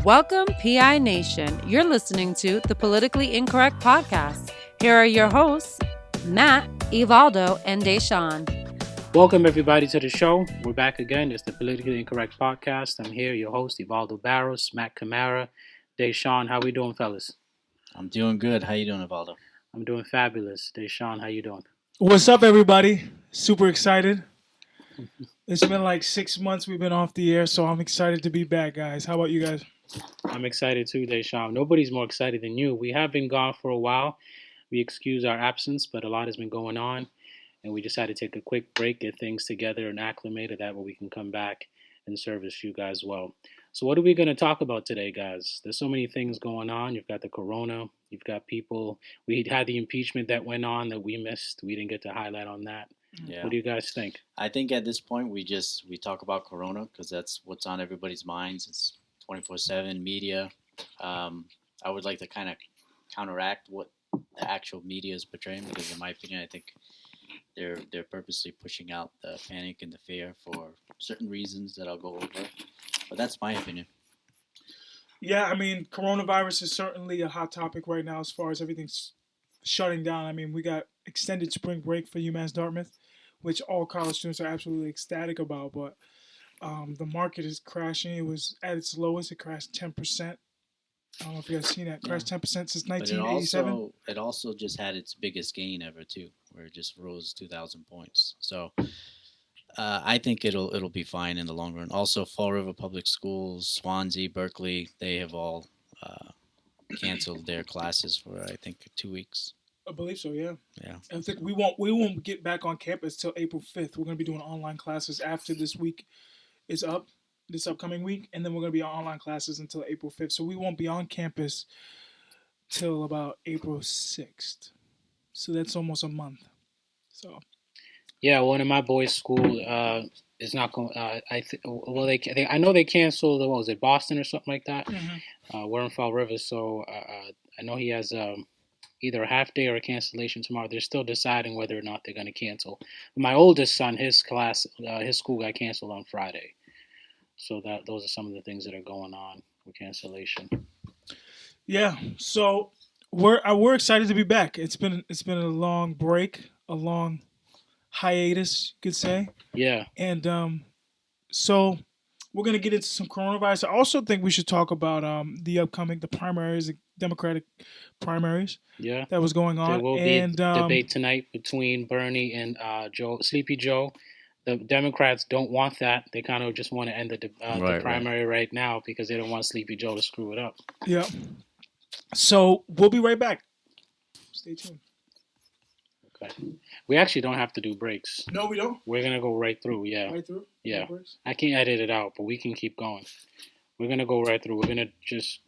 Welcome, PI Nation. You're listening to the Politically Incorrect Podcast. Here are your hosts, Matt, Evaldo, and Deshawn. Welcome, everybody, to the show. We're back again. It's the Politically Incorrect Podcast. I'm here, your host, Evaldo Barros, Matt Camara, Deshawn. How we doing, fellas? I'm doing good. How you doing, Evaldo? I'm doing fabulous. Deshawn, how you doing? What's up, everybody? Super excited. It's been like 6 months we've been off the air, so I'm excited to be back, guys. How about you guys? I'm excited too, Deshawn. Nobody's more excited than you. We have been gone for a while. We excuse our absence, but a lot has been going on, and we decided to take a quick break, get things together, and acclimated that way we can come back and service you guys well. So what are we going to talk about today, guys? There's so many things going on. You've got the corona. You've got people. We had the impeachment that went on that we missed. We didn't get to highlight on that. Yeah. What do you guys think? I think at this point we talk about Corona because that's what's on everybody's minds. It's 24/7 media. I would like to kind of counteract what the actual media is portraying because, in my opinion, I think they're purposely pushing out the panic and the fear for certain reasons that I'll go over. But that's my opinion. Yeah, I mean, coronavirus is certainly a hot topic right now as far as everything's shutting down. I mean, we got extended spring break for UMass Dartmouth, which all college students are absolutely ecstatic about, but the market is crashing. It was at its lowest. It crashed 10%. I don't know if you guys seen that. Crashed 10% since 1987. But it also just had its biggest gain ever, too, where it just rose 2,000 points. So I think it'll be fine in the long run. Also, Fall River Public Schools, Swansea, Berkeley, they have all canceled their classes for, I think, 2 weeks. I believe so, yeah. Yeah. I think we won't get back on campus till April 5th. We're going to be doing online classes after this week is up, this upcoming week, and then we're going to be on online classes until April 5th. So we won't be on campus till about April 6th. So that's almost a month. So Yeah, one of my boys' school is not going. I know they canceled. What was it, Boston or something like that? Mm-hmm. We're in Fall River, so I know he has either a half day or a cancellation tomorrow. They're still deciding whether or not they're going to cancel. My oldest son, his school got canceled on Friday. So those are some of the things that are going on with cancellation. Yeah, so we're excited to be back. It's been a long break, a long hiatus, you could say. Yeah. And so we're gonna get into some coronavirus. I also think we should talk about the primaries, the Democratic primaries. Yeah. That was going on. There will be a debate tonight between Bernie and Sleepy Joe. The Democrats don't want that. They kind of just want to end the primary right now because they don't want Sleepy Joe to screw it up. Yeah. So we'll be right back. Stay tuned. Okay. We actually don't have to do breaks. No, we don't. We're gonna go right through. Yeah. Right through. Yeah. No, I can't edit it out, but we can keep going. We're gonna go right through. We're gonna just.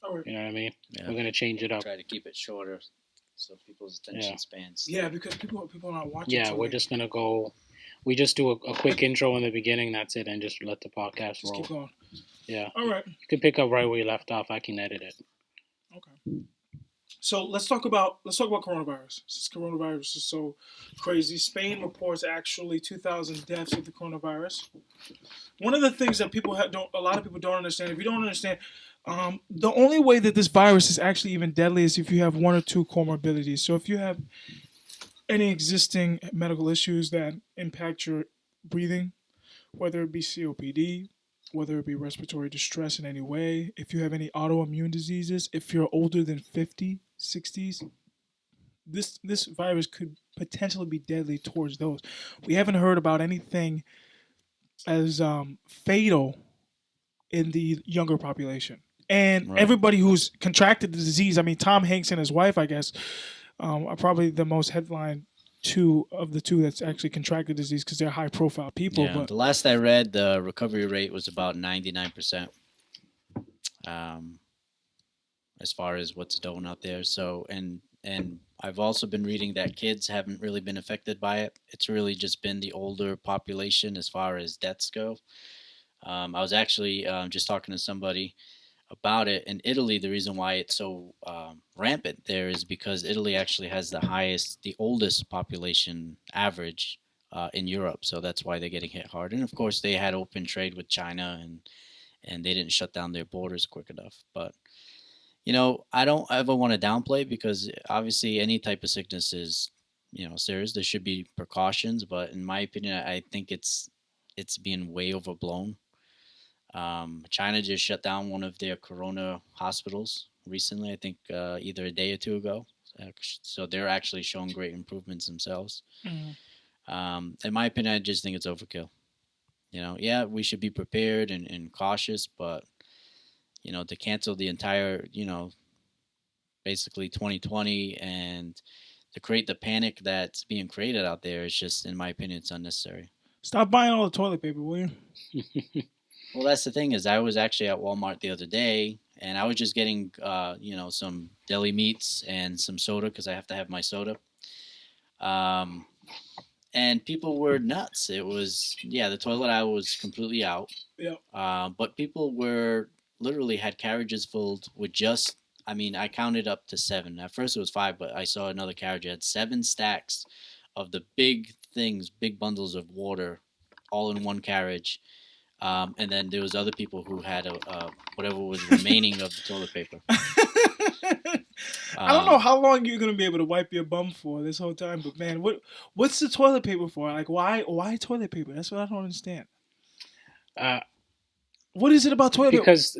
All right. You know what I mean? Yeah. We're gonna change it up. Try to keep it shorter so people's attention spans. Yeah, because people are not watching. Yeah, we're just gonna go. We just do a quick intro in the beginning. That's it, and just let the podcast just roll. keep going. Yeah. All right. You can pick up right where you left off. I can edit it. Okay. So let's talk about coronavirus. Since coronavirus is so crazy, Spain reports actually 2,000 deaths of the coronavirus. One of the things that a lot of people don't understand. If you don't understand, the only way that this virus is actually even deadly is if you have one or two comorbidities. So if you have any existing medical issues that impact your breathing, whether it be COPD, whether it be respiratory distress in any way, if you have any autoimmune diseases, if you're older than 50, 60s, this virus could potentially be deadly towards those. We haven't heard about anything as fatal in the younger population. And everybody who's contracted the disease, I mean, Tom Hanks and his wife, I guess, are probably the most headline two that's actually contracted the disease because they're high profile people. Yeah, but the last I read, the recovery rate was about 99%. As far as what's known out there. So and I've also been reading that kids haven't really been affected by it. It's really just been the older population as far as deaths go. I was actually just talking to somebody about it. In Italy, the reason why it's so rampant there is because Italy actually has the oldest population average in Europe. So that's why they're getting hit hard. And of course, they had open trade with China and they didn't shut down their borders quick enough. But I don't ever want to downplay, because obviously any type of sickness is, serious. There should be precautions, but in my opinion, I think it's being way overblown. China just shut down one of their corona hospitals recently. I think either a day or two ago. So they're actually showing great improvements themselves. Mhm. In my opinion, I just think it's overkill. Yeah, we should be prepared and cautious, but to cancel the entire, basically 2020, and to create the panic that's being created out there, is just, in my opinion, it's unnecessary. Stop buying all the toilet paper, will you? Well, that's the thing, is I was actually at Walmart the other day, and I was just getting, some deli meats and some soda, because I have to have my soda. And people were nuts. It was, the toilet aisle was completely out. Yeah. But people were literally had carriages filled with just, I counted up to 7. At first it was 5, but I saw another carriage that had 7 stacks of the big things, big bundles of water, all in one carriage. And then there was other people who had whatever was remaining of the toilet paper. I don't know how long you're gonna be able to wipe your bum for this whole time, but man, what's the toilet paper for? Like, why toilet paper? That's what I don't understand. What is it about toilet paper? Because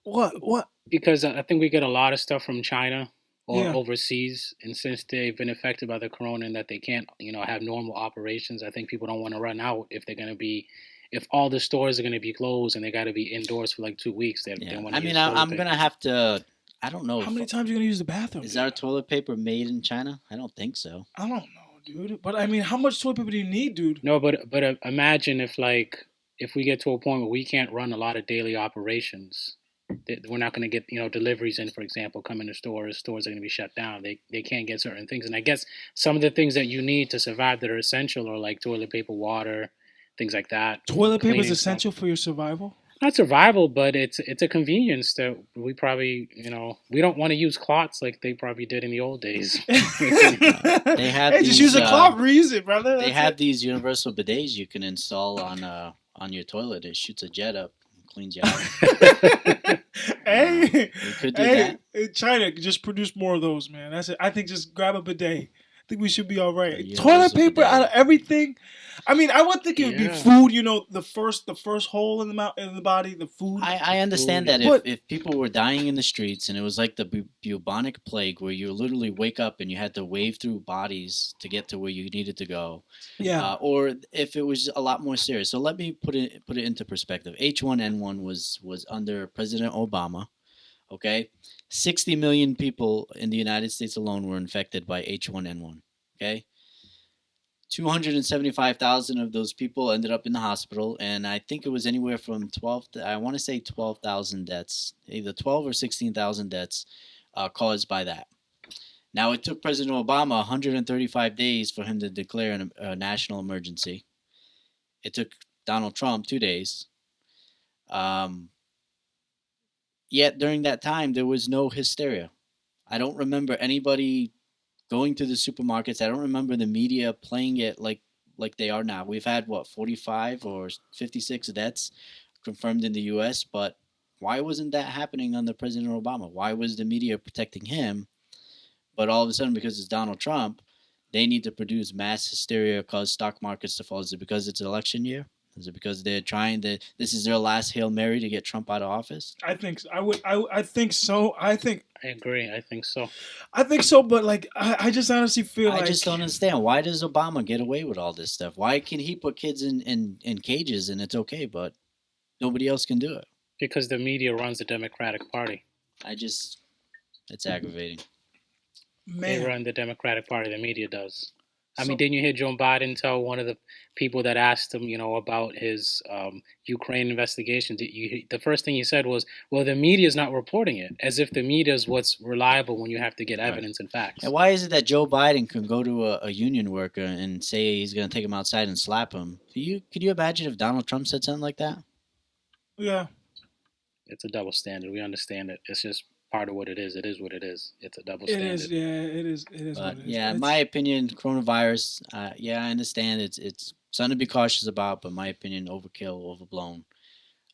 What? because I think we get a lot of stuff from China or Yeah. overseas, and since they've been affected by the corona and that they can't, have normal operations, I think people don't want to run out if they're going to be, if all the stores are going to be closed and they got to be indoors for like 2 weeks. They Yeah. want I to mean, use toilet I'm paper. going to have to, I don't know. How many times are you gonna use the bathroom? Is our toilet paper made in China? I don't think so. I don't know, dude. But I mean, how much toilet paper do you need, dude? No, but imagine if we get to a point where we can't run a lot of daily operations, that we're not going to get deliveries in, for example, come into stores. Stores are going to be shut down. They can't get certain things, and I guess some of the things that you need to survive that are essential are like toilet paper, water, things like that. Toilet paper is Cleaning essential for your survival. Not survival, but it's a convenience that we probably we don't want to use clots like they probably did in the old days. They have Hey, just use a cloth, reuse it, brother. They That's have it. these universal bidets you can install on your toilet. It shoots a jet up, and cleans you out. Hey, We could do that. China, just produce more of those, man. That's it. I think just grab a bidet. I think we should be all right. Yeah, Toilet universal paper bidet. out of everything. I mean, I would think it would be Yeah. food. The first hole in the body, the food. I understand that But- if people were dying in the streets and it was like the bubonic plague, where you literally wake up and you had to wave through bodies to get to where you needed to go, Yeah. or if it was a lot more serious. So let me put it into perspective. H1N1 was under President Obama. Okay, 60 million people in the United States alone were infected by H1N1. Okay, 275,000 of those people ended up in the hospital, and I think it was anywhere from 12 to, I want to say 12,000 deaths, either 12 or 16,000 deaths caused by that. Now, it took President Obama 135 days for him to declare a national emergency. It took Donald Trump 2 days. Yet during that time, there was no hysteria. I don't remember anybody going to the supermarkets. I don't remember the media playing it like they are now. We've had, 45 or 56 deaths confirmed in the U.S., but why wasn't that happening under President Obama? Why was the media protecting him? But all of a sudden, because it's Donald Trump, they need to produce mass hysteria, cause stock markets to fall. Is it because it's election year? Is it because they're trying to? This is their last Hail Mary to get Trump out of office? I think so. I think so. I agree. I think so. so. But like, I just honestly feel I like just don't understand. Why does Obama get away with all this stuff? Why can he put kids in cages and it's okay, but nobody else can do it? Because the media runs the Democratic Party. It's aggravating. They man. run the Democratic Party. The media does. I mean, didn't you hear Joe Biden tell one of the people that asked him, about his Ukraine investigation? The first thing he said was, "Well, the media is not reporting it," as if the media is what's reliable when you have to get evidence and facts. And why is it that Joe Biden can go to a union worker and say he's going to take him outside and slap him? Could you imagine if Donald Trump said something like that? Yeah. It's a double standard. We understand it. It's just part of what it is. It is what it is. It's a double standard. It is. Yeah. It is. It is. But what it is. yeah, in It's- my opinion, coronavirus. I understand it's something to be cautious about, but in my opinion, overkill, overblown.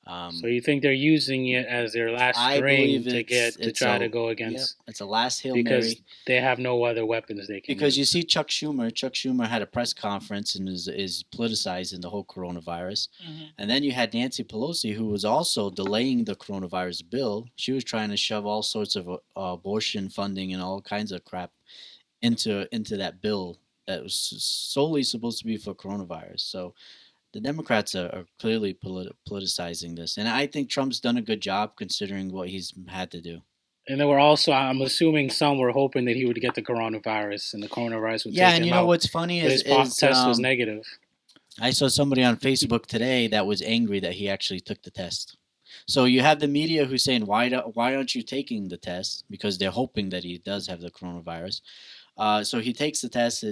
So Um, you think they're using it as their last I string believe to it's get to it's try a to go yep, against it's a last hail because mary. they have no other weapons they can Because you use. see Chuck Schumer had a press conference and is politicizing the whole coronavirus. Hmm. And then you had Nancy Pelosi, who was also delaying the coronavirus bill. She was trying to shove all sorts of abortion funding and all kinds of crap into that bill that was solely supposed to be for coronavirus. So the Democrats are clearly politicizing this, and I think Trump's done a good job considering what he's had to do. And there were also, I'm assuming, some were hoping that he would get the coronavirus and the coronavirus would Yeah, take and him you know out, what's funny but is his test was negative. I saw somebody on Facebook today that was angry that he actually took the test. So you have the media who's saying why aren't you taking the test because they're hoping that he does have the coronavirus. So he takes the test.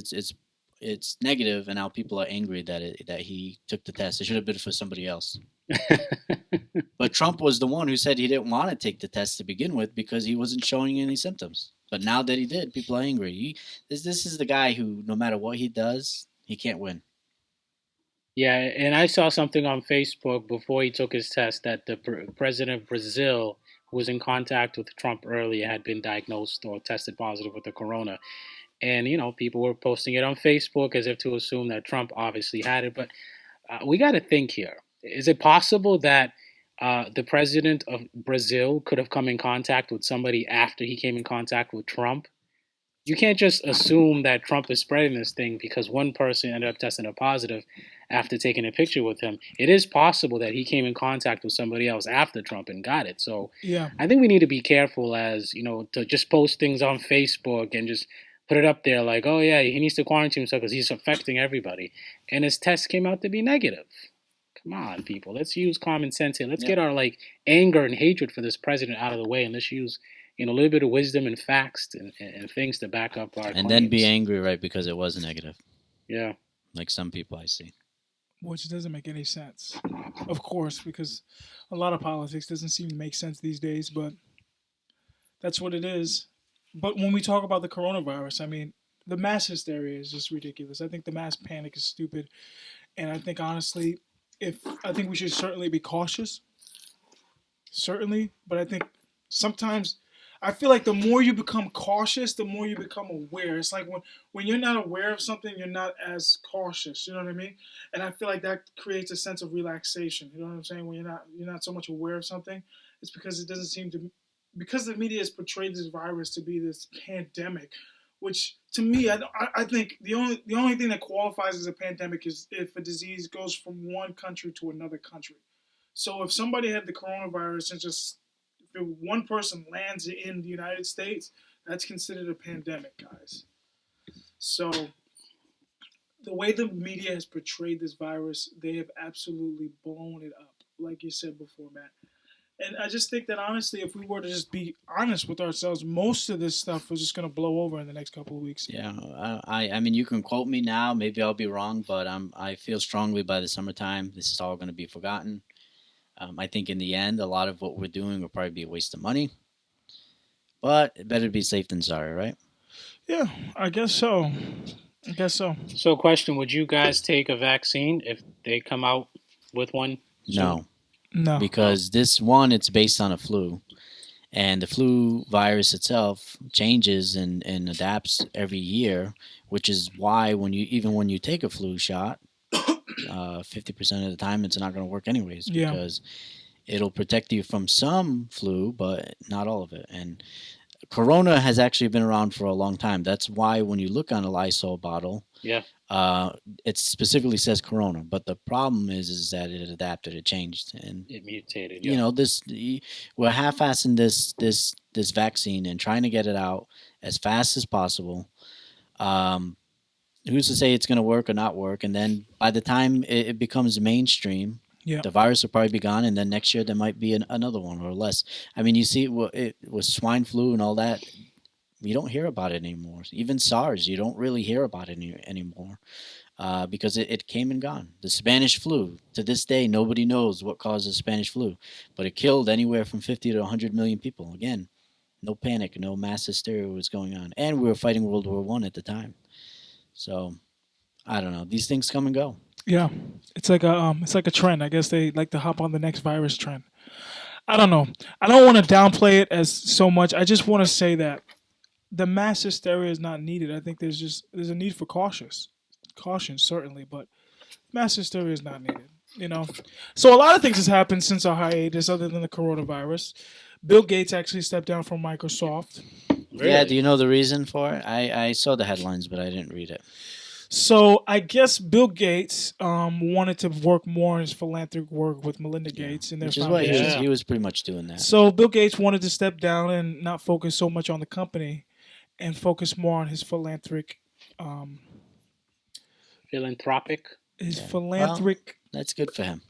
It's negative, and now people are angry that he took the test. It should have been for somebody else. But Trump was the one who said he didn't want to take the test to begin with because he wasn't showing any symptoms. But now that he did, people are angry. This is the guy who, no matter what he does, he can't win. Yeah, and I saw something on Facebook before he took his test that the president of Brazil, who was in contact with Trump earlier, had been diagnosed or tested positive with the corona. And, people were posting it on Facebook as if to assume that Trump obviously had it. But we got to think here. Is it possible that the president of Brazil could have come in contact with somebody after he came in contact with Trump? You can't just assume that Trump is spreading this thing because one person ended up testing a positive after taking a picture with him. It is possible that he came in contact with somebody else after Trump and got it. So Yeah. I think we need to be careful as, to just post things on Facebook and just put it up there like, oh yeah, he needs to quarantine himself because he's affecting everybody. And his test came out to be negative. Come on, people. Let's use common sense here. Let's Yep. get our anger and hatred for this president out of the way, and let's use a little bit of wisdom and facts and things to back up our And claims. then be angry, right, because it was negative, Yeah. like some people I see. Which doesn't make any sense, of course, because a lot of politics doesn't seem to make sense these days. But that's what it is. But when we talk about the coronavirus, I mean, the mass hysteria is just ridiculous. I think the mass panic is stupid, and I think honestly, if I think we should certainly be cautious, certainly. But I think sometimes I feel like the more you become cautious, the more you become aware. It's like when you're not aware of something, you're not as cautious. You know what I mean? And I feel like that creates a sense of relaxation. You know what I'm saying? When you're not so much aware of something, it's because it doesn't seem to because the media has portrayed this virus to be this pandemic, which to me, I think the only thing that qualifies as a pandemic is if a disease goes from one country to another country. So if somebody had the coronavirus and just if one person lands in the United States, that's considered a pandemic, guys. So the way the media has portrayed this virus, they have absolutely blown it up, like you said before, Matt. And I just think that honestly, if we were to just be honest with ourselves, most of this stuff was just going to blow over in the next couple of weeks. Yeah, I mean, you can quote me now. Maybe I'll be wrong, but I feel strongly by the summertime, this is all going to be forgotten. I think in the end, a lot of what we're doing will probably be a waste of money, but it better be safe than sorry, right? Yeah, I guess so. I guess so. So, question: would you guys take a vaccine if they come out with one? No, No. because this one, it's based on a flu, and the flu virus itself changes and adapts every year, which is why when you take a flu shot, 50% of the time it's not going to work anyways Yeah. because it'll protect you from some flu, but not all of it. And Corona has actually been around for a long time. That's why when you look on a Lysol bottle, Yeah. it specifically says Corona. But the problem is that it adapted, it changed, and It mutated. you Yeah. know we're half-assing this vaccine and trying to get it out as fast as possible. Um, who's to say it's going to work or not work? And then by the time it becomes mainstream, Yeah. the virus will probably be gone, and then next year there might be another one or less. I mean, you see, it was swine flu and all that. You don't hear about it anymore. Even SARS, you don't really hear about it anymore because it came and gone. The Spanish flu, to this day, nobody knows what caused the Spanish flu, but it killed anywhere from 50 to 100 million people. Again, no panic, no mass hysteria was going on, and we were fighting World War I at the time. So I don't know. These things come and go. Yeah, it's like a trend. I guess they like to hop on the next virus trend. I don't know. I don't want to downplay it as so much. I just want to say that the mass hysteria is not needed. I think there's a need for caution certainly, but mass hysteria is not needed. You know, so a lot of things has happened since our hiatus, other than the coronavirus. Bill Gates actually stepped down from Microsoft. Yeah, do Really? you know the reason for it? I saw the headlines, but I didn't read it. So I guess Bill Gates wanted to work more on his philanthropic work with Melinda Yeah, Gates and their which is what he was. foundation. Yeah. He was pretty much doing that. So Bill Gates wanted to step down and not focus so much on the company and focus more on um, Philanthropic. his Yeah. Well, philanthropic. that's good for him.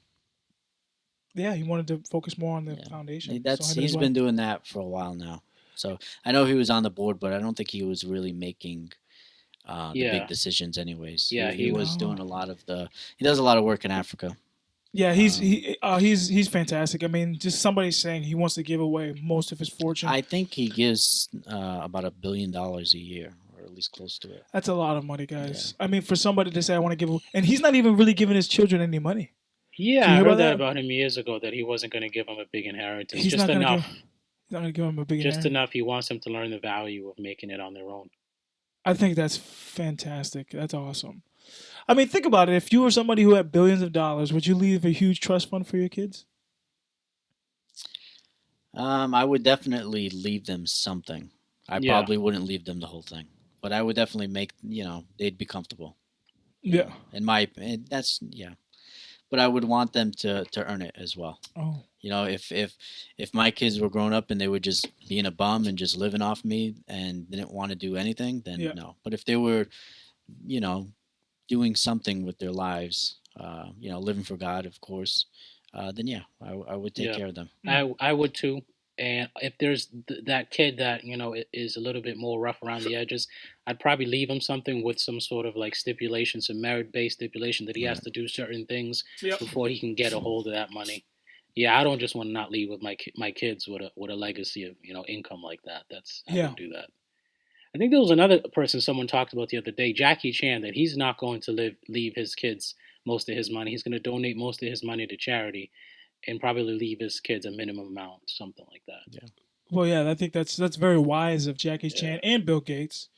Yeah, he wanted to focus more on the Yeah, foundation. So that's him and his he's wife. been doing that for a while now. So I know he was on the board, but I don't think he was really making the big Yeah. decisions. Anyways, Yeah. he He. was No. doing a lot of the. He does a lot of work in Africa. Yeah, Um, he's fantastic. I mean, just somebody saying he wants to give away most of his fortune. I think he gives about $1 billion a year, or at least close to it. That's a lot of money, Yeah. guys. I mean, for somebody to say I want to give, and he's not even really giving his children any money. Do Yeah, you I hear about heard that that? about him years ago that he wasn't going to give him a big inheritance, He's just not gonna give. enough, He's not gonna give him a just billionaire. enough. He wants them to learn the value of making it on their own. I think that's fantastic. That's awesome. I mean, think about it. If you were somebody who had billions of dollars, would you leave a huge trust fund for your kids? I would definitely leave them something. I Yeah, probably wouldn't leave them the whole thing, but I would definitely make they'd be comfortable. Yeah. In my that's yeah, but I would want them to earn it as well. Oh. If my kids were grown up and they were just being a bum and just living off me and didn't want to do anything, then Yeah. no. But if they were, you know, doing something with their lives, living for God, of course, then yeah, I would take yeah. care of them. Mm. I would too. And if there's that kid that is a little bit more rough around the edges, I'd probably leave him something with some sort of like stipulation, some merit-based stipulation that he has Right. to do certain things Yep. before he can get a hold of that money. Yeah, I don't just want to not leave with my kids with a legacy of income like that. I Yeah. wouldn't do that. I think there was another person someone talked about the other day, Jackie Chan, that he's not going to leave his kids most of his money. He's going to donate most of his money to charity and probably leave his kids a minimum amount, something like that. Yeah. Well, yeah, I think that's very wise of Jackie Yeah. Chan and Bill Gates.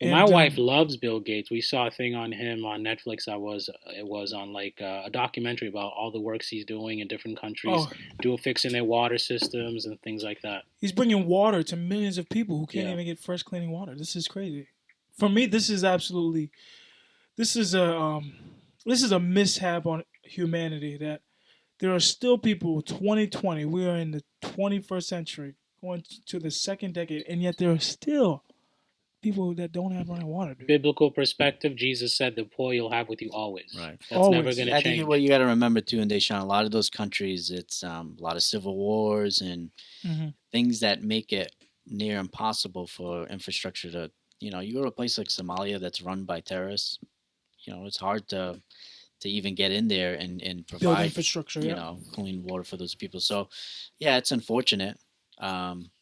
Well, my And wife loves Bill Gates. We saw a thing on him on Netflix. It was on like a documentary about all the works he's doing in different countries, oh, fixing their water systems and things like that. he's bringing water to millions of people who can't Yeah, even get fresh, clean water. This is crazy. For me, this is a this is a mishap on humanity that there are still people 2020, we are in the 21st century going to the second decade, and yet there are still people that don't have running water, dude. biblical perspective. Jesus said, "The poor you'll have with you always." Right. That's never Always. going to I think change. what you got to remember too in Deshaun, a lot of those countries, it's a lot of civil wars and Hmm. things that make it near impossible for infrastructure to. You go to a place like Somalia that's run by terrorists. It's hard to even get in there and Build provide infrastructure, yeah. clean water for those people. So yeah, it's unfortunate. Um,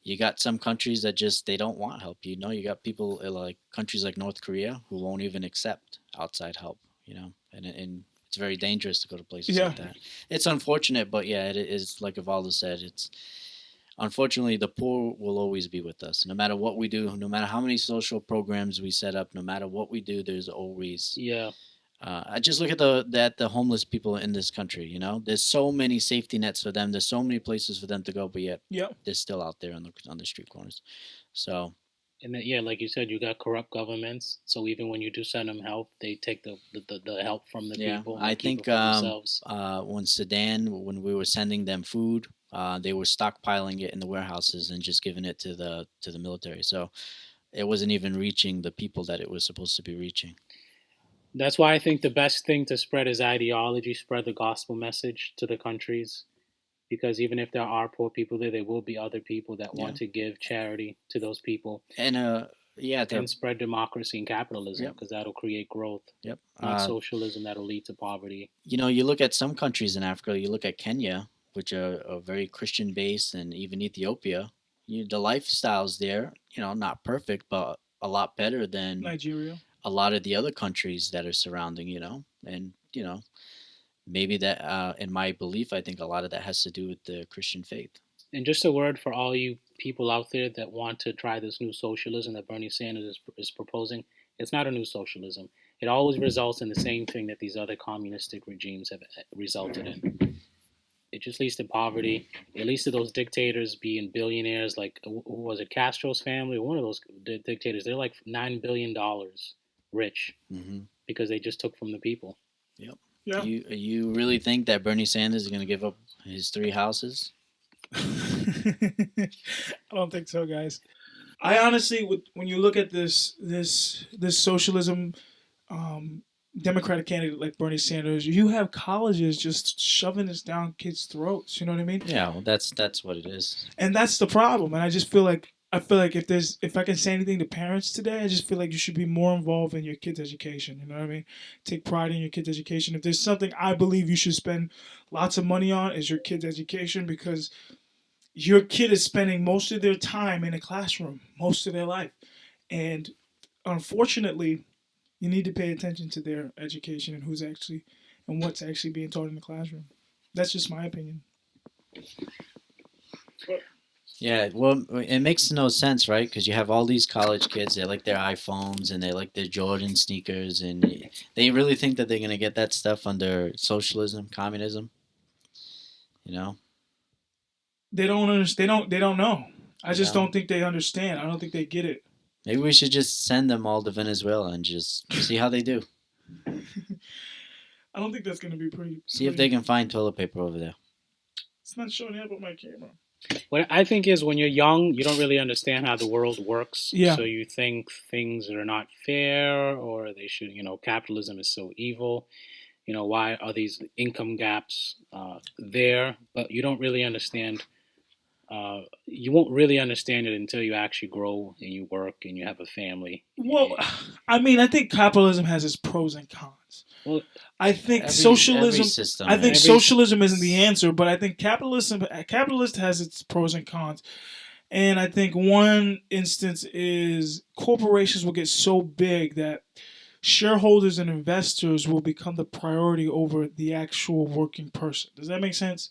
you got some countries that just they don't want help. You got people like countries like North Korea who won't even accept outside help. And it's very dangerous to go to places Yeah. like that. It's unfortunate, but yeah, it is like Evaldo said. It's unfortunately the poor will always be with us, no matter what we do, no matter how many social programs we set up, no matter what we do. There's always Yeah, I just look at the homeless people in this country. There's so many safety nets for them. There's so many places for them to go, but yet Yep. they're still out there on the street corners. So and then, yeah, like you said, you got corrupt governments. So even when you do send them help, they take the help from the yeah, people and I they keep it think for themselves. when Sudan, when we were sending them food, they were stockpiling it in the warehouses and just giving it to the military. So it wasn't even reaching the people that it was supposed to be reaching. That's why I think the best thing to spread is ideology, spread the gospel message to the countries. Because even if there are poor people there will be other people that Yeah, want to give charity to those people and yeah, and spread democracy and capitalism yep, because that'll create growth, yep. not socialism that'll lead to poverty. You look at some countries in Africa, you look at Kenya, which are very Christian based, and even Ethiopia. The lifestyles there, not perfect, but a lot better than Nigeria. a lot of the other countries that are surrounding. And maybe that, in my belief, I think a lot of that has to do with the Christian faith. And just a word for all you people out there that want to try this new socialism that Bernie Sanders is proposing. It's not a new socialism. It always results in the same thing that these other communistic regimes have resulted in. It just leads to poverty. It leads to those dictators being billionaires, like who was it, Castro's family, or one of those dictators. They're like $9 billion rich because they just took from the people. Yep. Yeah. You really think that Bernie Sanders is going to give up his 3 houses? I don't think so, guys. I honestly, when you look at this socialism, Democratic candidate like Bernie Sanders, you have colleges just shoving this down kids' throats. You know what I mean? Yeah, well, that's what it is. And that's the problem. And I just feel like if I can say anything to parents today, I just feel like you should be more involved in your kids' education. You know what I mean? Take pride in your kids' education. If there's something I believe you should spend lots of money on, is your kids' education, because your kid is spending most of their time in a classroom, most of their life. And unfortunately, you need to pay attention to their education and what's actually being taught in the classroom. That's just my opinion. Yeah, well, it makes no sense, right? Because you have all these college kids, they like their iPhones and they like their Jordan sneakers, and they really think that they're going to get that stuff under socialism, communism, They don't understand. They don't know. I just don't think they understand. I don't think they get it. Maybe we should just send them all to Venezuela and just see how they do. I don't think that's going to be pretty. See if they can find toilet paper over there. It's not showing up on my camera. What I think is, when you're young, you don't really understand how the world works. Yeah. So you think things are not fair, or they should, capitalism is so evil. Why are these income gaps there? But you don't really understand. You won't really understand it until you actually grow and you work and you have a family. Well, I mean, I think capitalism has its pros and cons. Well, I think socialism. Socialism isn't the answer, but I think capitalist has its pros and cons. And I think one instance is corporations will get so big that shareholders and investors will become the priority over the actual working person. Does that make sense?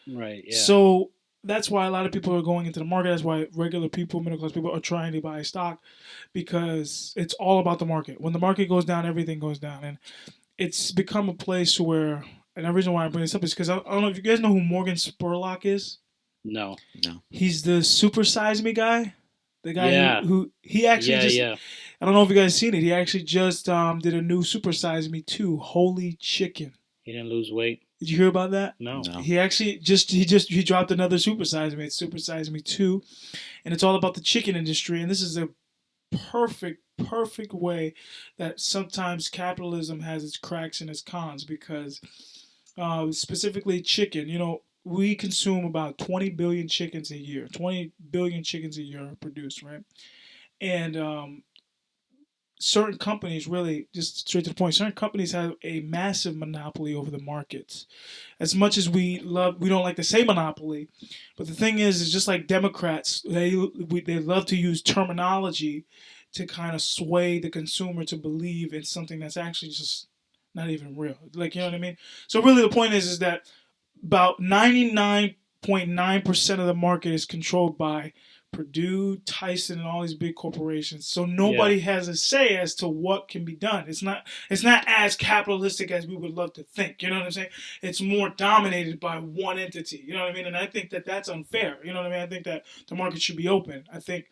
Right. Yeah. So that's why a lot of people are going into the market. That's why regular people, middle class people, are trying to buy stock, because it's all about the market. When the market goes down, everything goes down, and it's become a place where. And the reason why I bring this up is because I don't know if you guys know who Morgan Spurlock is. No. He's the Super Size Me guy. The guy who he actually I don't know if you guys seen it. He actually just did a new Super Size Me 2, Holy Chicken. He didn't lose weight. Did you hear about that? No. He actually he dropped another Super Size Me. It's Super Size Me 2, and it's all about the chicken industry. And this is a perfect way that sometimes capitalism has its cracks and its cons, because specifically chicken, we consume about 20 billion chickens a year. 20 billion chickens a year are produced, right? And certain companies, really, just straight to the point, certain companies have a massive monopoly over the markets. As much as we don't like to say monopoly, but the thing is just like Democrats, they love to use terminology to kind of sway the consumer to believe in something that's actually just not even real. Like, you know what I mean? So really the point is that about 99.9% of the market is controlled by Purdue, Tyson, and all these big corporations. So nobody has a say as to what can be done. It's not as capitalistic as we would love to think. You know what I'm saying? It's more dominated by one entity. You know what I mean? And I think that that's unfair. You know what I mean? I think that the market should be open. I think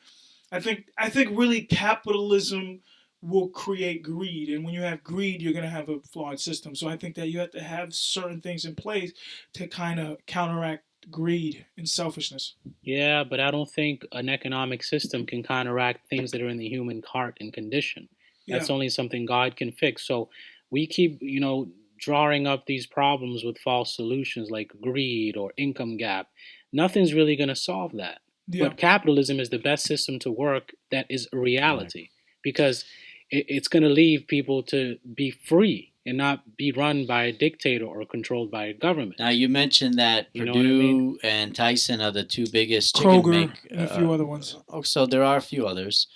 really capitalism will create greed, and when you have greed, you're going to have a flawed system. So I think that you have to have certain things in place to kind of counteract greed and selfishness. Yeah, but I don't think an economic system can counteract things that are in the human heart and condition. That's only something God can fix. So we keep, drawing up these problems with false solutions like greed or income gap. Nothing's really going to solve that. Yeah. But capitalism is the best system to work that is a reality, because it's going to leave people to be free and not be run by a dictator or controlled by a government. Now, you mentioned that Purdue and Tyson are the two biggest chicken Kroger and a few other ones. So there are a few others.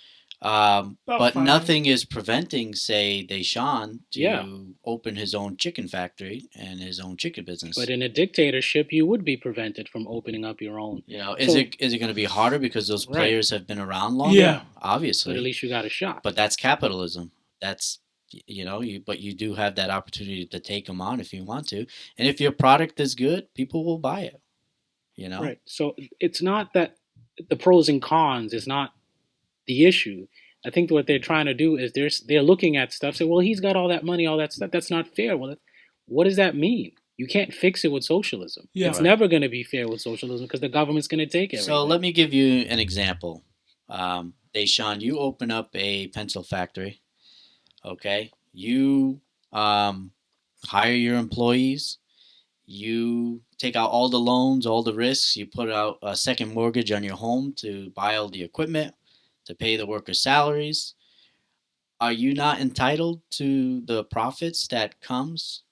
But fine. nothing is preventing, say, Deshaun to Yeah. open his own chicken factory and his own chicken business. But in a dictatorship, you would be prevented from opening up your own. You know, So- is it going to be harder because those Right. players have been around longer? Yeah. Obviously. But at least you got a shot. But that's capitalism. That's but you do have that opportunity to take them on if you want to, and if your product is good, people will buy it. Right. So it's not that the pros and cons is not the issue. I think what they're trying to do is they're looking at stuff, say, well, he's got all that money, all that stuff. That's not fair. Well, what does that mean? You can't fix it with socialism. Yeah. It's never going to be fair with socialism because the government's going to take everything. So let me give you an example. Deshaun, you open up a pencil factory. Okay, you hire your employees. You take out all the loans, all the risks. You put out a second mortgage on your home to buy all the equipment, to pay the workers' salaries. Are you not entitled to the profits that comes?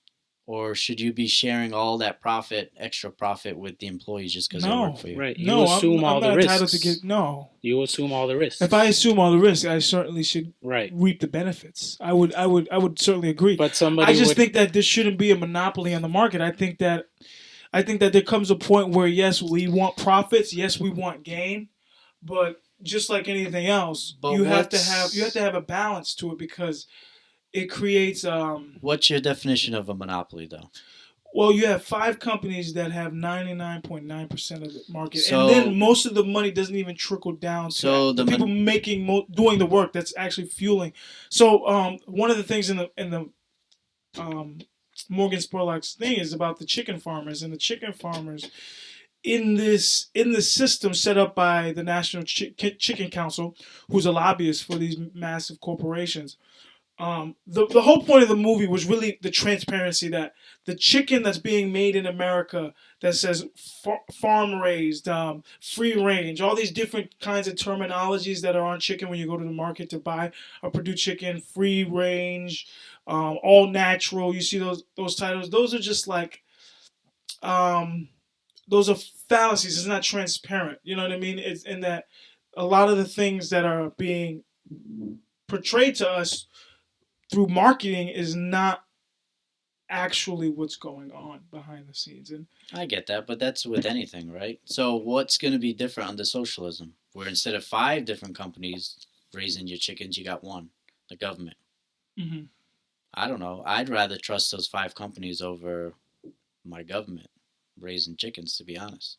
Or should you be sharing all that profit, extra profit, with the employees just because they work for you? Right. You No, assume all I'm the not risks. entitled to get no. You assume all the risks. If I assume all the risks, I certainly should right. reap the benefits. I would certainly agree. But somebody I just would, think that there shouldn't be a monopoly on the market. I think that there comes a point where yes, we want profits, yes, we want gain, but just like anything else, But you have to have a balance to it because it creates What's your definition of a monopoly, though? well, you have 5 companies that have 99.9% of the market, So- and then most of the money doesn't even trickle down to So the the people doing the work that's actually fueling. So one of the things in the Morgan Spurlock's thing is about the chicken farmers, and the chicken farmers in this system set up by the National Chicken Council, who's a lobbyist for these massive corporations. The whole point of the movie was really the transparency that the chicken that's being made in America that says farm raised, free range, all these different kinds of terminologies that are on chicken when you go to the market to buy or produce chicken, free range, all natural. You see those titles. Those are just like, those are fallacies. It's not transparent. You know what I mean? It's in that a lot of the things that are being portrayed to us through marketing is not actually what's going on behind the scenes. And I get that, but that's with anything, right? So what's going to be different under socialism, where instead of 5 different companies raising your chickens, you got one, the government? mm-hmm. I don't know. I'd rather trust those 5 companies over my government raising chickens, to be honest.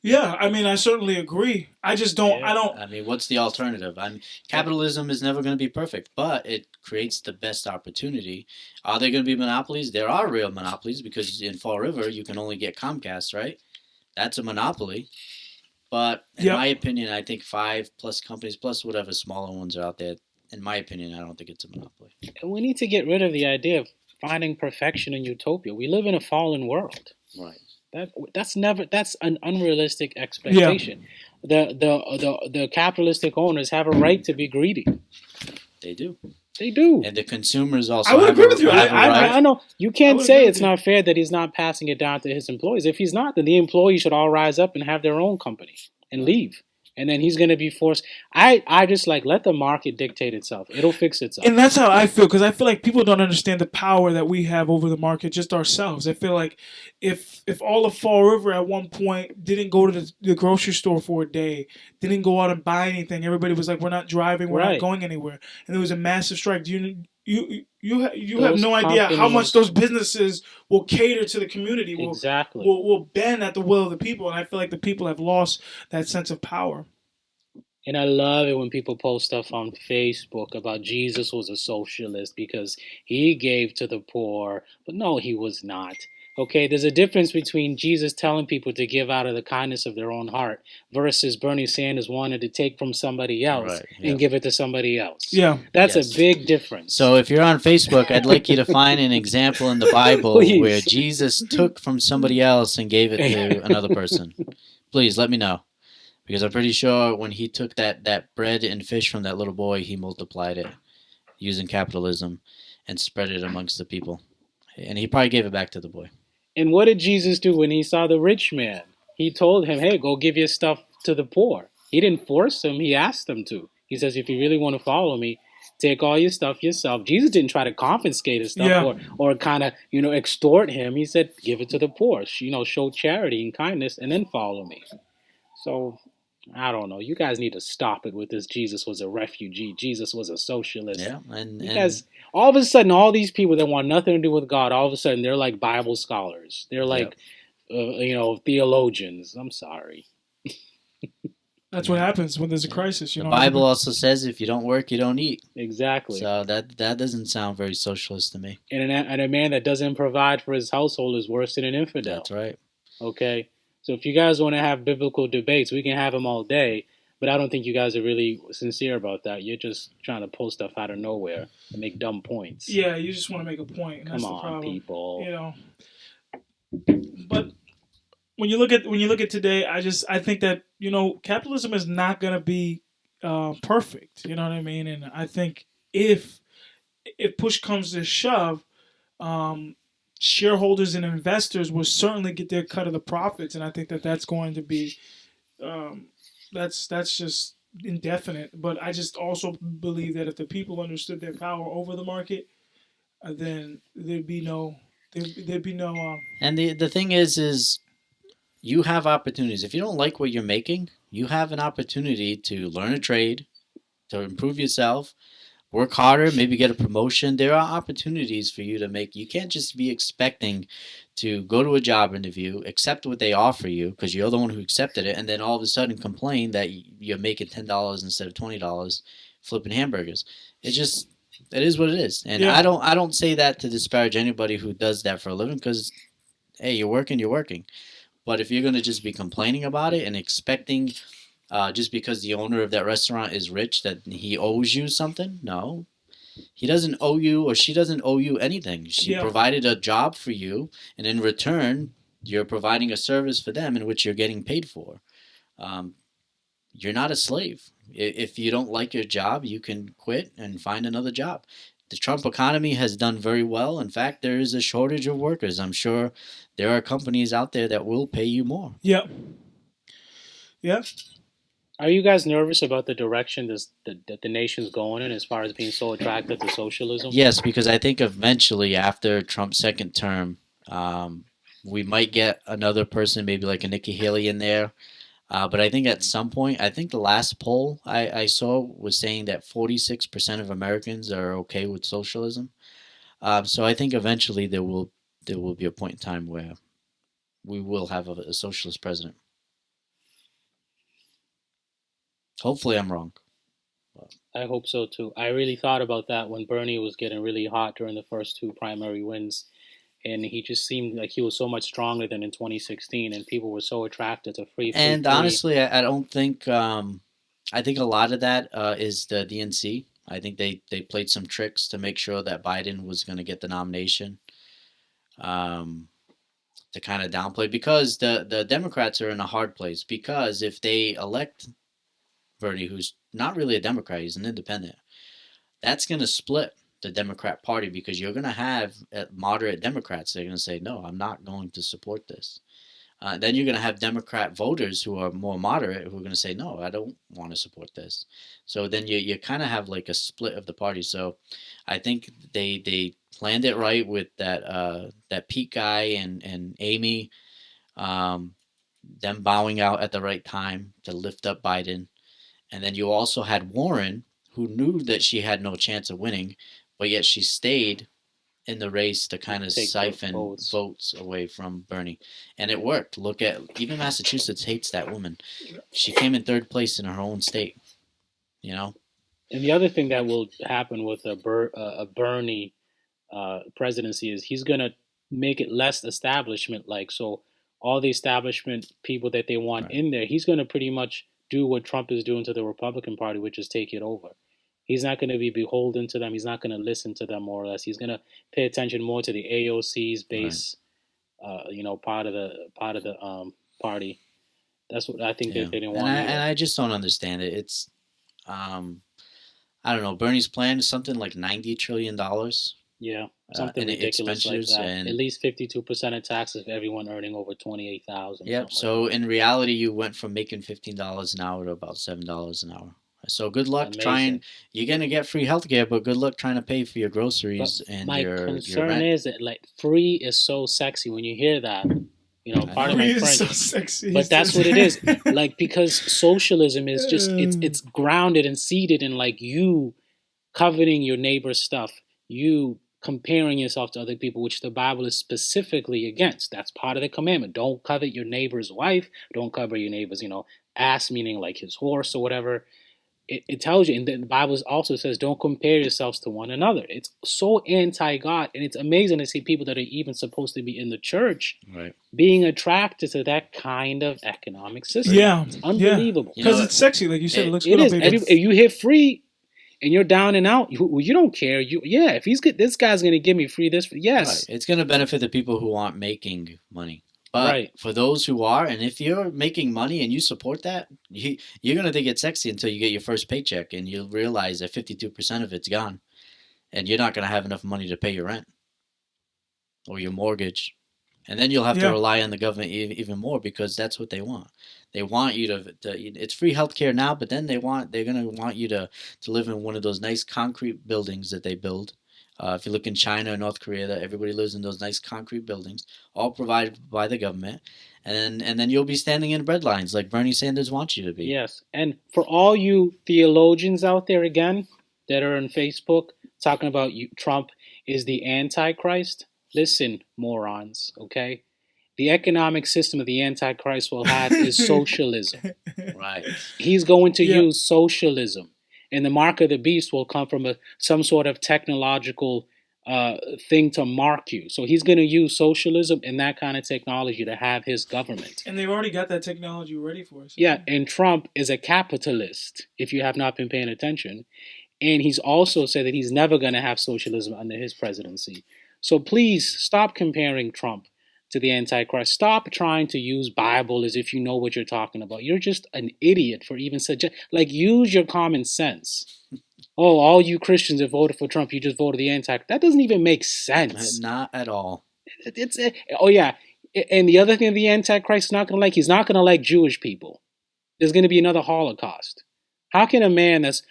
Yeah, I mean, I certainly agree. I just don't. Yeah. I mean, what's the alternative? Capitalism is never going to be perfect, but it creates the best opportunity. Are there going to be monopolies? There are real monopolies because in Fall River you can only get Comcast, right? That's a monopoly. But in Yep. my opinion, I think 5+ companies plus whatever smaller ones are out there. In my opinion, I don't think it's a monopoly. And we need to get rid of the idea of finding perfection in utopia. We live in a fallen world. Right. That's an unrealistic expectation. The capitalistic owners have a right to be greedy. They do. They do. And the consumers also I would have agree with you. have a right. I know you I can't would say agree it's with you. not fair that he's not passing it down to his employees. If he's not, then the employees should all rise up and have their own company and leave. And then he's going to be forced. I just let the market dictate itself. It'll fix itself. And that's how I feel, because I feel like people don't understand the power that we have over the market, just ourselves. I feel like if all of Fall River at one point didn't go to the grocery store for a day, didn't go out and buy anything, everybody was like, we're not driving, we're Right. not going anywhere. And there was a massive strike. You have Those no idea how companies- much those businesses will cater to the community, Exactly. will bend at the will of the people. And I feel like the people have lost that sense of power. And I love it when people post stuff on Facebook about Jesus was a socialist because he gave to the poor. But no, he was not. Okay, there's a difference between Jesus telling people to give out of the kindness of their own heart versus Bernie Sanders wanted to take from somebody else Right, yeah. and give it to somebody else. Yeah. That's Yes. a big difference. So if you're on Facebook, I'd like you to find an example in the Bible Please. where Jesus took from somebody else and gave it to another person. Please let me know. Because I'm pretty sure when he took that bread and fish from that little boy, he multiplied it using capitalism and spread it amongst the people. And he probably gave it back to the boy. And what did Jesus do when he saw the rich man? He told him, hey, go give your stuff to the poor. He didn't force him. He asked him to. He says, if you really want to follow me, take all your stuff yourself. Jesus didn't try to confiscate his stuff Yeah. or kind of, extort him. He said, give it to the poor, show charity and kindness and then follow me. So I don't know. You guys need to stop it with this. Jesus was a refugee. Jesus was a socialist. Yeah, and You guys, all of a sudden, all these people that want nothing to do with God, all of a sudden, they're like Bible scholars. They're like, theologians. I'm sorry. That's what happens when there's a crisis. The Bible also says if you don't work, you don't eat. Exactly. So that doesn't sound very socialist to me. And a man that doesn't provide for his household is worse than an infidel. That's right. Okay? So if you guys want to have biblical debates, we can have them all day. But I don't think you guys are really sincere about that. You're just trying to pull stuff out of nowhere and make dumb points. Yeah, you just want to make a point. And Come that's on, the problem. people. But when you look at today, I think that capitalism is not going to be perfect. You know what I mean? And I think if push comes to shove, shareholders and investors will certainly get their cut of the profits, and I think that that's going to be that's just indefinite. But I just also believe that if the people understood their power over the market, then there'd be no. And the thing is you have opportunities. If you don't like what you're making, you have an opportunity to learn a trade, to improve yourself, work harder, maybe get a promotion. There are opportunities for you to make. You can't just be expecting to go to a job interview, accept what they offer you because you're the one who accepted it, and then all of a sudden complain that you're making $10 instead of $20 flipping hamburgers. It is what it is. And Yeah. I don't say that to disparage anybody who does that for a living because, hey, you're working. But if you're going to just be complaining about it and expecting just because the owner of that restaurant is rich that he owes you something, no. He doesn't owe you or she doesn't owe you anything. She provided a job for you, and in return, you're providing a service for them in which you're getting paid for. You're not a slave. If you don't like your job, you can quit and find another job. The Trump economy has done very well. In fact, there is a shortage of workers. I'm sure there are companies out there that will pay you more. Yeah. Yeah. Are you guys nervous about the direction that the nation's going in as far as being so attracted to socialism? Yes, because I think eventually after Trump's second term, we might get another person, maybe like a Nikki Haley in there. But I think at some point, I think the last poll I saw was saying that 46% of Americans are okay with socialism. So I think eventually there will be a point in time where we will have a socialist president. Hopefully I'm wrong. I hope so too. I really thought about that when Bernie was getting really hot during the first two primary wins. And he just seemed like he was so much stronger than in 2016, and people were so attracted to free. And honestly, I don't think. I think a lot of that is the DNC. I think they played some tricks to make sure that Biden was going to get the nomination. To kind of downplay, because the Democrats are in a hard place, because if they elect Bernie, who's not really a Democrat, he's an independent, that's going to split the Democrat Party, because you're going to have moderate Democrats. They're going to say, no, I'm not going to support this. Then you're going to have Democrat voters who are more moderate who are going to say, no, I don't want to support this. So then you kind of have like a split of the party. So I think they planned it right with that Pete guy and Amy, them bowing out at the right time to lift up Biden. And then you also had Warren, who knew that she had no chance of winning, but yet she stayed in the race to kind of siphon votes away from Bernie. And it worked. Look at, even Massachusetts hates that woman. She came in third place in her own state, you know? And the other thing that will happen with a Bernie presidency is he's going to make it less establishment-like. So all the establishment people that they want in there, he's going to pretty much do what Trump is doing to the Republican Party, which is take it over. He's not going to be beholden to them. He's not going to listen to them, more or less. He's going to pay attention more to the AOC's base, part of the party. That's what I think they didn't want. And I just don't understand it. It's, I don't know. Bernie's plan is something like $90 trillion. Yeah, something ridiculous like that. And at least 52% of taxes for everyone earning over $28,000. Yep. So in reality, you went from making $15 an hour to about $7 an hour So good luck Amazing. trying. You're gonna get free healthcare, but good luck trying to pay for your But groceries and my your concern rent. is that like free is so sexy when you hear that. You know, I pardon know. my Free is so French, sexy. but that's what it is. Like because socialism is just it's grounded and seated in like you coveting your neighbor's stuff, you comparing yourself to other people, which the Bible is specifically against. That's part of the commandment. Don't covet your neighbor's wife. Don't covet your neighbor's, ass, meaning like his horse or whatever. It tells you, and the Bible also says, don't compare yourselves to one another. It's so anti-God, and it's amazing to see people that are even supposed to be in the church Right. being attracted to that kind of economic system. Yeah, It's unbelievable. because it's sexy, like you said. It looks It good is. on paper. If you hit free and you're down and out, you don't care. If he's good, this guy's gonna give me free this. Yes, Right. It's gonna benefit the people who aren't making money. But right. for those who are, and if you're making money and you support that, you're going to think it's sexy until you get your first paycheck and you'll realize that 52% of it's gone. And you're not going to have enough money to pay your rent or your mortgage. And then you'll have to rely on the government even more because that's what they want. They want you to it's free healthcare now, but then they're going to want you to live in one of those nice concrete buildings that they build. If you look in China or North Korea, that everybody lives in those nice concrete buildings, all provided by the government, and then you'll be standing in bread lines like Bernie Sanders wants you to be. Yes, and for all you theologians out there again that are on Facebook talking about Trump is the Antichrist, listen, morons. Okay, the economic system of the Antichrist will have is socialism. Right. He's going to use socialism. And the mark of the beast will come from some sort of technological thing to mark you. So he's going to use socialism and that kind of technology to have his government. And they've already got that technology ready for us. Yeah, and Trump is a capitalist, if you have not been paying attention. And he's also said that he's never going to have socialism under his presidency. So please stop comparing Trump to the Antichrist. Stop trying to use Bible as if you know what you're talking about. You're just an idiot for even use your common sense. Oh, all you Christians that voted for Trump, you just voted the Antichrist. That doesn't even make sense. Not at all. And the other thing the Antichrist is not going to like, he's not going to like Jewish people. There's going to be another Holocaust. How can a man that's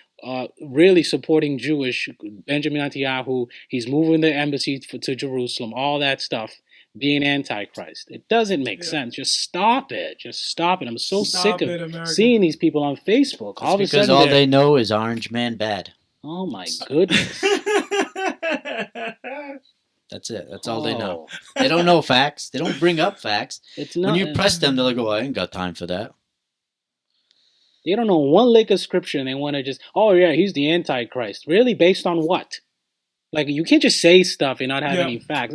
really supporting Jewish, Benjamin Netanyahu, he's moving the embassy to Jerusalem, all that stuff, be an Antichrist? It doesn't make sense. Just stop it. I'm so sick of seeing these people on Facebook. All because all they know is Orange Man bad. Oh my goodness. That's it. That's all they know. They don't know facts. They don't bring up facts. When you press them, they're like, "Oh, I ain't got time for that." They don't know one lick of scripture, and they want to just, oh yeah, he's the Antichrist. Really? Based on what? Like, you can't just say stuff and not have any facts.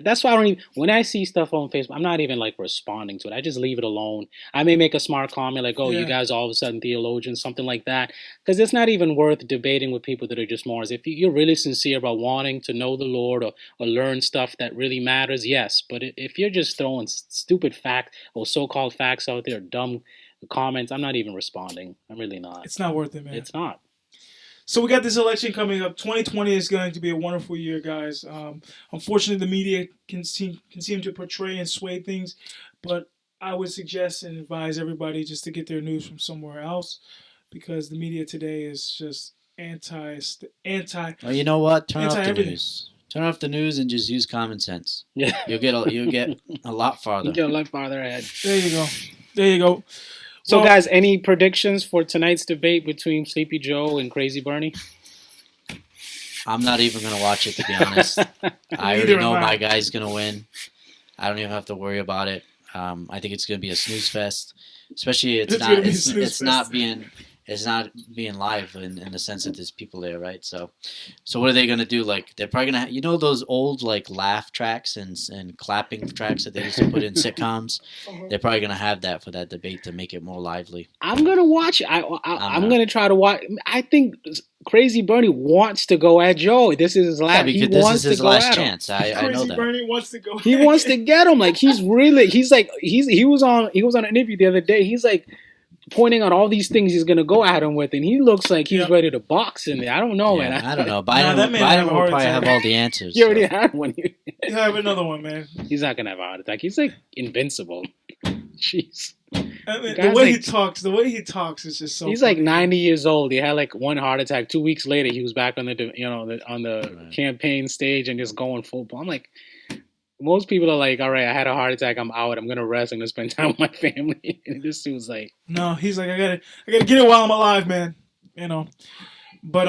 That's why I don't even, when I see stuff on Facebook, I'm not even like responding to it. I just leave it alone. I may make a smart comment like, oh, you guys all of a sudden theologians, something like that. Because it's not even worth debating with people that are just morons. If you're really sincere about wanting to know the Lord or learn stuff that really matters, yes. But if you're just throwing stupid facts or so-called facts out there, dumb comments, I'm not even responding. I'm really not. It's not worth it, man. It's not. So we got this election coming up. 2020 is going to be a wonderful year, guys. Unfortunately, the media can seem to portray and sway things, but I would suggest and advise everybody just to get their news from somewhere else, because the media today is just anti. Well, you know what? Turn off the news. Turn off the news and just use common sense. Yeah, you'll get a lot farther. You get a lot farther ahead. There you go. So, guys, any predictions for tonight's debate between Sleepy Joe and Crazy Bernie? I'm not even going to watch it, to be honest. I already know my guy's going to win. I don't even have to worry about it. I think it's going to be a snooze fest, especially it's not being live in the sense that there's people there, right? So what are they going to do? Like, they're probably going to, those old like laugh tracks and clapping tracks that they used to put in sitcoms. They're probably going to have that for that debate to make it more lively. I'm going to watch it. I'm going to try to watch. I think Crazy Bernie wants to go at Joe. This is his last. Yeah, because this is his last chance. I know that. Crazy Bernie wants to go. He wants to get him. Like, he was on an interview the other day. He's like pointing out all these things he's going to go at him with, and he looks like he's ready to box in there. I don't know, man. I don't know. Biden will probably have all the answers. He already had one. He'll have another one, man. He's not going to have a heart attack. He's like invincible. Jeez. I mean, Guy's the way he talks is just so. He's funny. like 90 years old. He had like one heart attack. 2 weeks later, he was back on on the Right. campaign stage and just going full. I'm like, most people are like, all right, I had a heart attack. I'm out. I'm gonna rest. I'm gonna spend time with my family. And this dude was like, No, he's like, I gotta get it while I'm alive, man. You know. But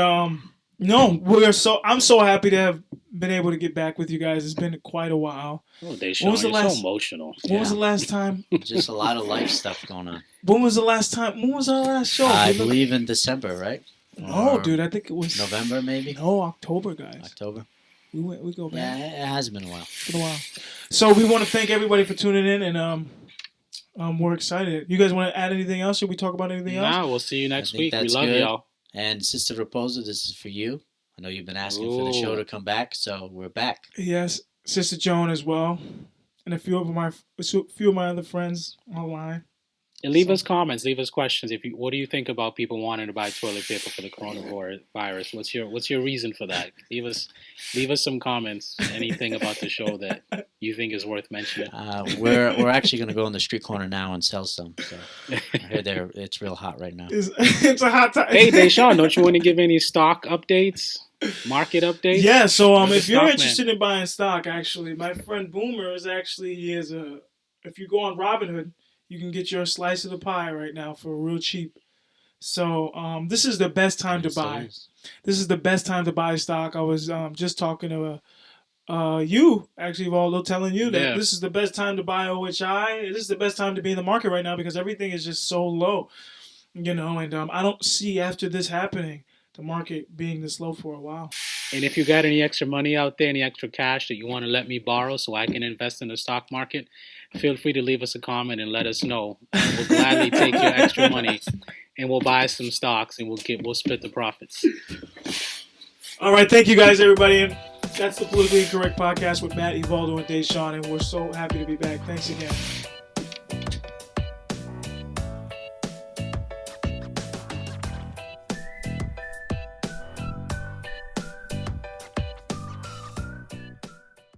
no, I'm so happy to have been able to get back with you guys. It's been quite a while. oh, Deshaun, When was the you're last- so emotional. When was the last time? Just a lot of life stuff going on. When was the last time? When was our last show? I Remember- believe in December, right? No, Or dude, I think it was November, maybe. No, October, guys. October. We go Yeah, back. it has been a while. It's been a while. So we want to thank everybody for tuning in, and we're excited. You guys want to add anything else? Should we talk about anything else? Nah, we'll see you next think week. We that's love good. y'all. And Sister Raposa, this is for you. I know you've been asking for the show Ooh. to come back, so we're back. Yes, Sister Joan as well, and a few of my other friends online. And leave us comments, leave us questions. What do you think about people wanting to buy toilet paper for the coronavirus? What's your reason for that? Leave us some comments. Anything about the show that you think is worth mentioning. We're actually going to go on the street corner now and sell some. So I heard it's real hot right now. It's a hot time. Hey, Deshaun, don't you want to give any stock updates, market updates? Yeah, so Where's the if you're stock, interested in buying stock, actually, my friend Boomer if you go on Robinhood, you can get your slice of the pie right now for real cheap. So this is the best time to buy. This is the best time to buy stock. I was just talking to you, actually, Valdo, telling you that this is the best time to buy OHI. This is the best time to be in the market right now because everything is just so low, and I don't see after this happening the market being this low for a while. And if you got any extra money out there, any extra cash that you want to let me borrow so I can invest in the stock market, feel free to leave us a comment and let us know. We'll gladly take your extra money and we'll buy some stocks and we'll split the profits. All right, thank you guys, everybody. And that's the Politically Incorrect Podcast with Matt, Evaldo, and Deshaun, and we're so happy to be back. Thanks again.